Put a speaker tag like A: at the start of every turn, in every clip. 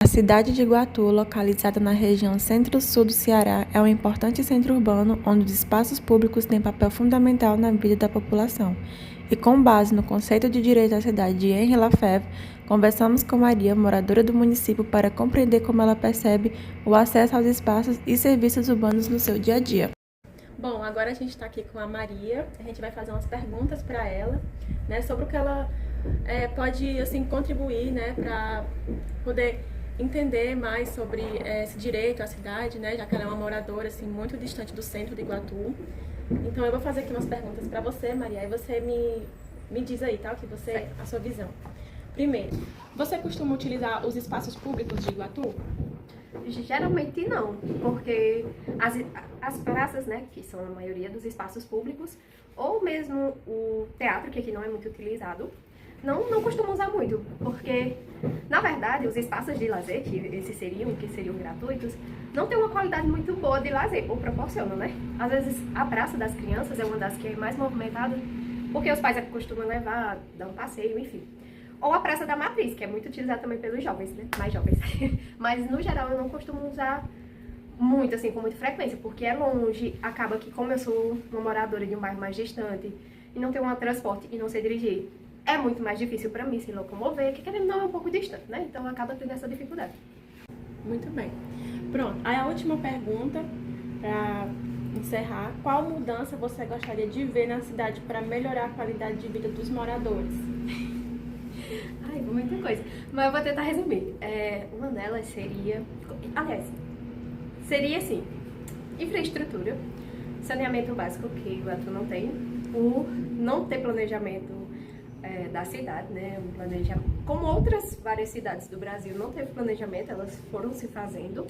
A: A cidade de Iguatu, localizada na região centro-sul do Ceará, é um importante centro urbano onde os espaços públicos têm papel fundamental na vida da população. E com base no conceito de direito à cidade de Henri Lefebvre, conversamos com Maria, moradora do município, para compreender como ela percebe o acesso aos espaços e serviços urbanos no seu dia a dia. Bom, agora a gente está aqui com a Maria, a gente vai fazer umas perguntas para ela, né, sobre o que ela pode assim, contribuir, né, para poder entender mais sobre esse direito à cidade, né, já que ela é uma moradora assim, muito distante do centro de Iguatu. Então eu vou fazer aqui umas perguntas para você, Maria, e você me diz aí, tá, a sua visão. Primeiro, você costuma utilizar os espaços públicos de Iguatu?
B: Geralmente não, porque as praças, né, que são a maioria dos espaços públicos, ou mesmo o teatro, que aqui não é muito utilizado, não costumo usar muito, porque, na verdade, os espaços de lazer, que seriam gratuitos, não tem uma qualidade muito boa de lazer, ou proporcionam, né? Às vezes, a Praça das Crianças é uma das que é mais movimentada, porque os pais costumam levar, dar um passeio, enfim. Ou a Praça da Matriz, que é muito utilizada também pelos jovens, né? Mais jovens. Mas, no geral, eu não costumo usar muito, assim, com muita frequência, porque é longe, acaba que, como eu sou uma moradora de um bairro mais distante, e não tenho um transporte e não sei dirigir, é muito mais difícil para mim se locomover, que querendo não é um pouco distante, né? Então acaba tendo essa dificuldade.
A: Muito bem. Pronto, aí a última pergunta, para encerrar, qual mudança você gostaria de ver na cidade para melhorar a qualidade de vida dos moradores?
B: Ai, muita coisa. Mas eu vou tentar resumir. Uma delas seria... Aliás, seria assim, infraestrutura, saneamento básico, que o Iguatu não tem, por não ter planejamento da cidade, né? Como outras várias cidades do Brasil não teve planejamento, elas foram se fazendo.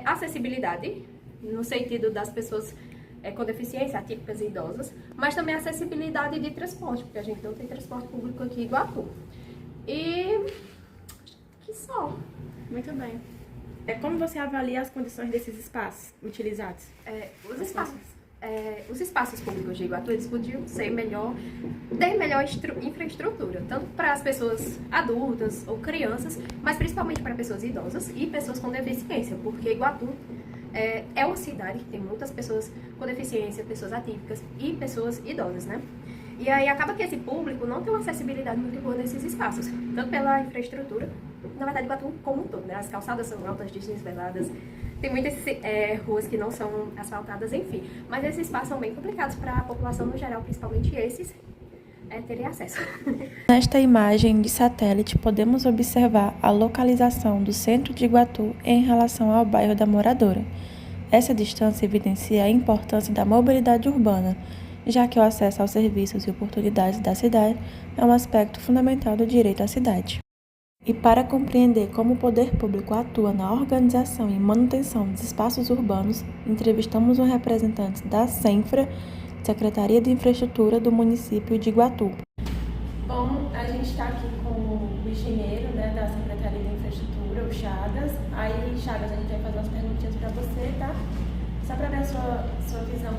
B: Acessibilidade, no sentido das pessoas com deficiência, atípicas e idosas, mas também acessibilidade de transporte, porque a gente não tem transporte público aqui em Iguatu. E que só.
A: Muito bem. Como você avalia as condições desses espaços utilizados?
B: Os espaços públicos de Iguatu, eles podiam ser ter melhor infraestrutura, tanto para as pessoas adultas ou crianças, mas principalmente para pessoas idosas e pessoas com deficiência, porque Iguatu é uma cidade que tem muitas pessoas com deficiência, pessoas atípicas e pessoas idosas, né? E aí acaba que esse público não tem uma acessibilidade muito boa nesses espaços, tanto pela infraestrutura, na verdade Iguatu como um todo, né? As calçadas são altas, desniveladas, tem muitas ruas que não são asfaltadas, enfim. Mas esses espaços são bem complicados para a população no geral, principalmente esses, terem acesso.
A: Nesta imagem de satélite, podemos observar a localização do centro de Iguatu em relação ao bairro da moradora. Essa distância evidencia a importância da mobilidade urbana, já que o acesso aos serviços e oportunidades da cidade é um aspecto fundamental do direito à cidade. E para compreender como o poder público atua na organização e manutenção dos espaços urbanos, entrevistamos um representante da SENFRA, Secretaria de Infraestrutura do município de Iguatu. Bom, a gente está aqui com o engenheiro, né, da Secretaria de Infraestrutura, o Chagas. Aí, Chagas, a gente vai fazer umas perguntinhas para você, tá? Só para ver a sua visão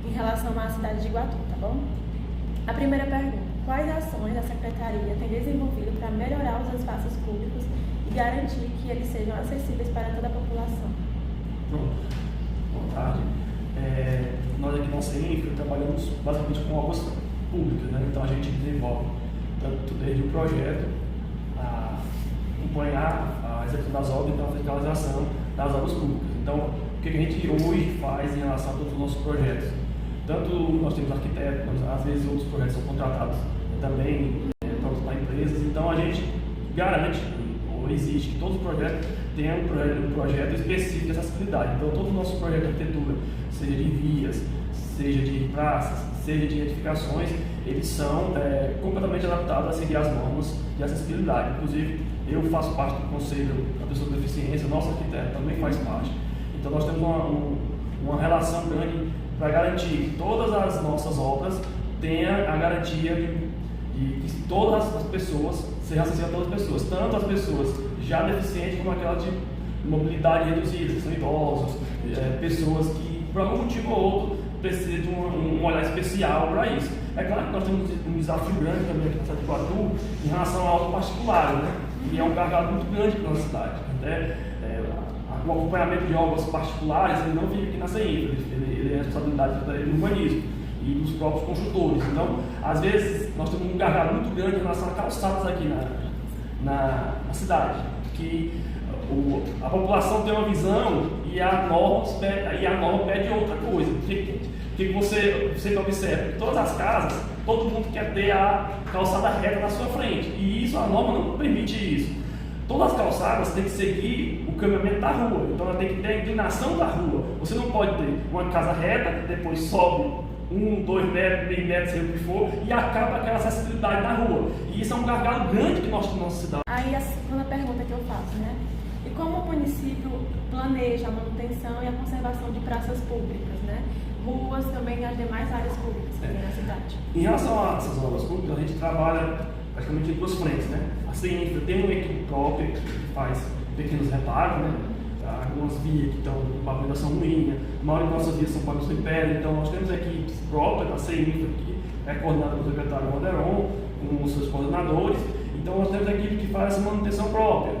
A: em relação à cidade de Iguatu, tá bom? A primeira pergunta. Quais ações a Secretaria tem desenvolvido para melhorar os espaços públicos e garantir que eles sejam acessíveis para toda a população?
C: Pronto. Boa tarde. Nós aqui na CENFRA trabalhamos basicamente com obras públicas, né? Então a gente desenvolve tanto desde o projeto, a acompanhar a execução das obras e a fiscalização das obras públicas. Então, o que a gente hoje faz em relação a todos os nossos projetos? Tanto nós temos arquitetos, às vezes outros projetos são contratados também para empresas, então a gente garante, ou exige que todos os projetos tenham um projeto específico de acessibilidade. Então todos os nossos projetos de arquitetura, seja de vias, seja de praças, seja de edificações, eles são completamente adaptados a seguir as normas de acessibilidade. Inclusive, eu faço parte do Conselho da Pessoa com Deficiência, nosso arquiteto também faz parte. Então nós temos uma relação grande para garantir que todas as nossas obras tenham a garantia de que todas as pessoas sejam acessíveis a todas as pessoas, tanto as pessoas já deficientes como aquelas de mobilidade reduzida, que são idosos, pessoas que por algum motivo ou outro precisam de um olhar especial para isso. É claro que nós temos um desafio grande também aqui na cidade de Iguatu em relação ao auto particular, né? e é um gargalo muito grande para a nossa cidade. Até o acompanhamento de obras particulares ele não fica aqui na CEINFRA, ele é responsabilidade do urbanismo e dos próprios construtores. Então, às vezes, nós temos um gargalo muito grande em relação a calçadas aqui na cidade, que a população tem uma visão e a norma pede outra coisa. Que você observa que todas as casas, todo mundo quer ter a calçada reta na sua frente, e isso a norma não permite isso. Todas as calçadas têm que seguir o caminhamento da rua, então ela tem que ter a inclinação da rua. Você não pode ter uma casa reta, depois sobe 1, 2 metros, meio metro, seja o que for, e acaba aquela acessibilidade na rua. E isso é um gargalo grande que nós temos na nossa cidade.
A: Aí a segunda pergunta que eu faço, né? E como o município planeja a manutenção e a conservação de praças públicas, né? Ruas também e as demais áreas públicas aqui na cidade?
C: Em relação a essas obras públicas, a gente trabalha praticamente em duas frentes, né? A CEINFRA tem uma equipe própria que faz pequenos reparos, né? Algumas vias que estão com pavimentação ruim, a maioria das nossas vias são pavimentação em pedra, então nós temos equipes próprias da CEINFRA, que é coordenada pelo secretário Roderon, com os seus coordenadores, então nós temos a equipe que faz essa manutenção própria.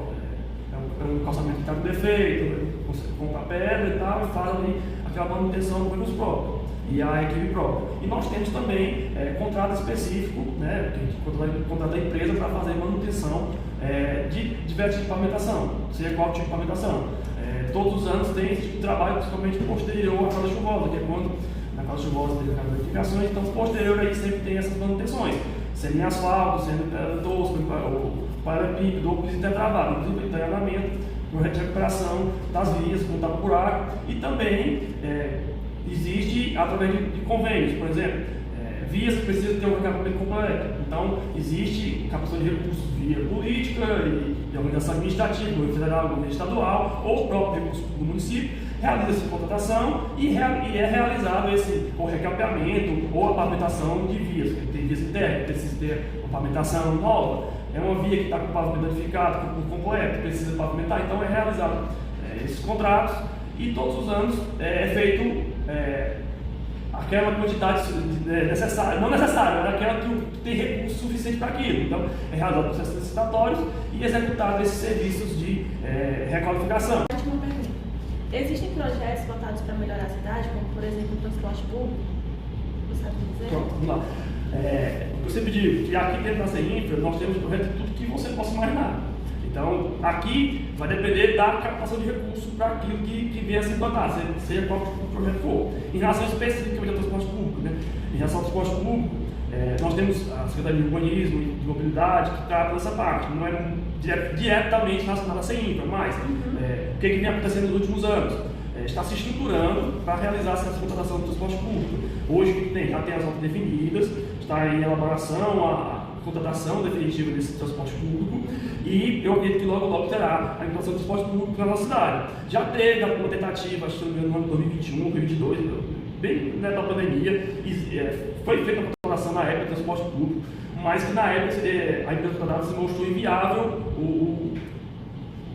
C: É um calçamento que está com defeito, compra pedra e tal, e faz ali aquela manutenção com recurso próprio e a equipe própria. E nós temos também contrato específico, né, que a gente contrata a empresa para fazer manutenção de diversos tipos de pavimentação, seja qual tipo de pavimentação. Todos os anos tem esse tipo de trabalho, principalmente posterior à casa chuvosa, que é quando na casa chuvosa tem aquelas notificações, então posterior aí sempre tem essas manutenções, sendo em asfalto, sendo tosco, paralelepípedo ou piso intertravado, inclusive treinamento, recuperação das vias, contar o buraco, e também existe através de convênios, por exemplo, vias que precisam ter um acabamento completo. Então, existe captação de recursos via política e de organização administrativa, governo federal, governo estadual, ou o próprio recurso do município, realiza essa contratação e é realizado o recapeamento ou a pavimentação de vias, que tem vias internas, que precisa ter uma pavimentação nova, é uma via que está com o pavimento danificado, com completo, precisa pavimentar, então é realizado esses contratos, e todos os anos é feito aquela quantidade necessária, não necessária, mas aquela que tem recurso suficiente para aquilo. Então, é realizado processos licitatórios e executado esses serviços de requalificação.
A: Última pergunta. Existem projetos voltados para melhorar a cidade, como, por exemplo, o transporte público? Você sabe dizer?
C: Pronto, vamos lá. Eu sempre digo que aqui dentro da CEINFRA nós temos projetos de tudo que você possa imaginar. Então, aqui vai depender da captação de recursos para aquilo que vier a se implantar, seja qual o projeto for. Em relação especificamente ao transporte público, né? Em relação ao transporte público, nós temos a Secretaria de Urbanismo e de Mobilidade que trata dessa parte, não é diretamente relacionada à CEINFRA, mas o que vem acontecendo nos últimos anos? Está se estruturando para realizar essa contratação do transporte público. Hoje já tem as rotas definidas, está em elaboração a contratação definitiva desse transporte público, e eu acredito que logo terá a implantação do transporte público na nossa cidade. Já teve uma tentativa, acho que no ano 2021, 2022, bem da pandemia, foi feita a contratação na época do transporte público, mas que na época a empresa contratada se mostrou inviável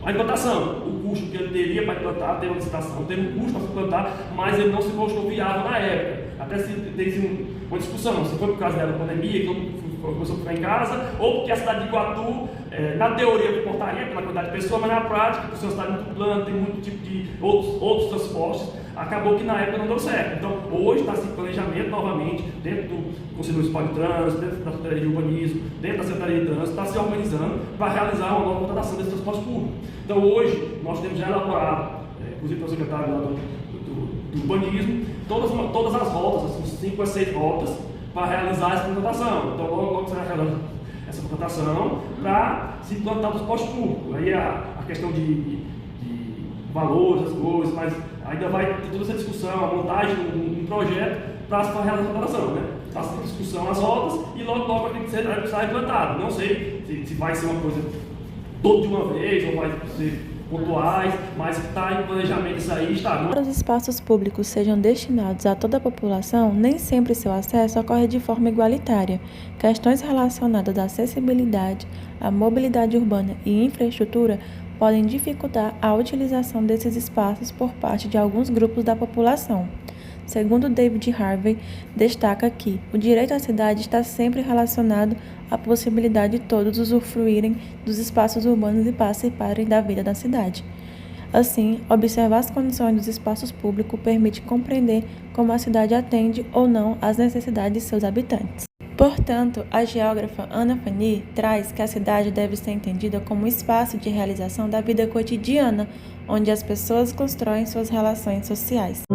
C: a implantação, o custo que ele teria para implantar, teve uma licitação, teve um custo para se implantar, mas ele não se mostrou viável na época. Até se teve uma discussão, se foi por causa da pandemia, que todo mundo começou a ficar em casa, ou porque a cidade de Iguatu, na teoria, comportaria pela quantidade de pessoas, mas na prática, por ser uma cidade muito plana, tem muito tipo de outros transportes, acabou que na época não deu certo. Então, hoje está em planejamento novamente, dentro do Conselho Municipal de Trânsito, dentro da Secretaria de Urbanismo, dentro da Secretaria de Trânsito, está se organizando para realizar uma nova contratação desse transporte público. Então, hoje, nós temos já elaborado, inclusive pelo secretário lá do Urbanismo, todas as rotas, assim, 5 a 6 rotas, para realizar essa contratação. Então, logo será realizada essa contratação para se implantar o transporte público. Aí a questão de valores, as coisas, mas ainda vai ter toda essa discussão, a montagem de um projeto para se realizar a contratação, né? Está em discussão as rotas e logo vai ter que ser implantado. Não sei se vai ser uma coisa toda de uma vez ou vai ser pontuais, mas está em planejamento isso aí, está.
A: Para os espaços públicos sejam destinados a toda a população, nem sempre seu acesso ocorre de forma igualitária. Questões relacionadas à acessibilidade, à mobilidade urbana e infraestrutura podem dificultar a utilização desses espaços por parte de alguns grupos da população. Segundo David Harvey, destaca que o direito à cidade está sempre relacionado à possibilidade de todos usufruírem dos espaços urbanos e participarem da vida da cidade. Assim, observar as condições dos espaços públicos permite compreender como a cidade atende ou não às necessidades de seus habitantes. Portanto, a geógrafa Anna Fanny traz que a cidade deve ser entendida como um espaço de realização da vida cotidiana, onde as pessoas constroem suas relações sociais.